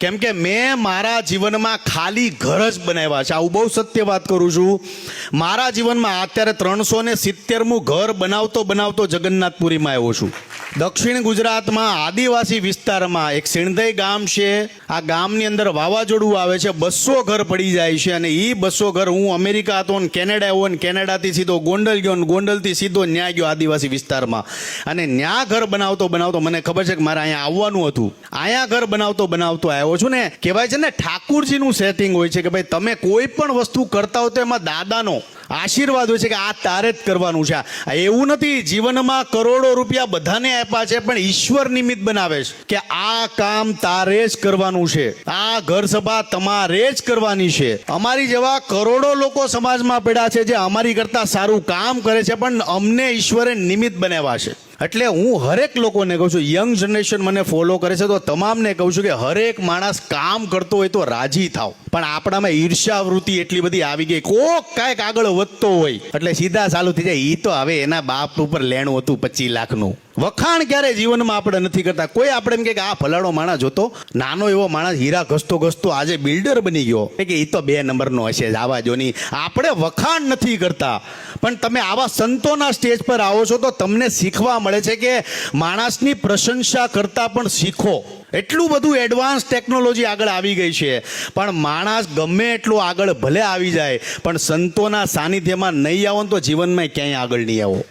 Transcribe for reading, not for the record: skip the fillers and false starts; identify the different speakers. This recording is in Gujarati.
Speaker 1: કેમ કે મેં મારા જીવનમાં ખાલી ઘર જ બનાવ્યા છે. આવું બહુ સત્ય વાત કરું છું. મારા જીવનમાં અત્યારે 370મું ઘર બનાવતો જગન્નાથપુરીમાં આવ્યો છું. દક્ષિણ ગુજરાતમાં આદિવાસી વિસ્તારમાં એક સિણધઈ ગામ છે. આ ગામની અંદર વાવાઝોડું આવે છે, 200 ઘર પડી જાય છે. અને એ 200 ઘર, હું અમેરિકા હતો ને કેનેડા આવ્યો ને કેનેડાથી સીધો ગોંડલ ગયો ને ગોંડલથી સીધો ન્યા ગયો આદિવાસી વિસ્તારમાં. અને ન્યા ઘર બનાવતો મને ખબર છે કે મારે અહીંયા આવવાનું હતું. અહીંયા ઘર બનાવતો આવ્યો છું ને. કહેવાય છે ને ઠાકુરજીનું સેટિંગ હોય છે કે ભાઈ તમે કોઈ પણ વસ્તુ કરતા હો તો એમાં દાદાનો આશીર્વાદ હોય છે કે આ તારે જ કરવાનું છે. એવું નથી જીવનમાં કરોડો રૂપિયા બધાને આપ્યા છે, પણ ઈશ્વર નિમિત્ત બનાવે છે કે આ કામ તારે જ કરવાનું છે, આ ઘર સભા તમારે જ કરવાની છે. અમારી જેવા કરોડો લોકો સમાજમાં પડ્યા છે જે અમારી કરતા સારું કામ કરે છે, પણ અમને ઈશ્વરે નિમિત્ત બનાવ્યા છે. એટલે હું હરેક લોકોને કહું છું, યંગ જનરેશન મને ફોલો કરે છે તો તમામને કહું છું કે હરેક માણસ કામ કરતો હોય તો રાજી થાવ. પણ આપણામાં ઈર્ષ્યાવૃત્તિ એટલી બધી આવી ગઈ, કોક કાંઈક આગળ વધતો હોય એટલે સીધા ચાલુ થઈ જાય. એ તો હવે એના બાપ ઉપર લેણું હતું 25 લાખનું. વખાણ ક્યારે જીવનમાં આપણે નથી કરતા. કોઈ આપણે એમ કે આ ફલાણો માણસ જોતો નાનો એવો માણસ હીરા ઘસતો આજે બિલ્ડર બની ગયો, કે એ તો 2 નંબરનો હશે, આવા જો નહીં. આપણે વખાણ નથી કરતા, પણ તમે આવા સંતોના સ્ટેજ પર આવો છો તો તમને શીખવા મળે છે કે માણસની પ્રશંસા કરતા પણ શીખો. એટલું બધું એડવાન્સ ટેકનોલોજી આગળ આવી ગઈ છે, પણ માણસ ગમે એટલો આગળ ભલે આવી જાય, પણ સંતોના સાનિધ્યમાં નહીં આવો તો જીવનમાં ક્યાંય આગળ નહીં આવો.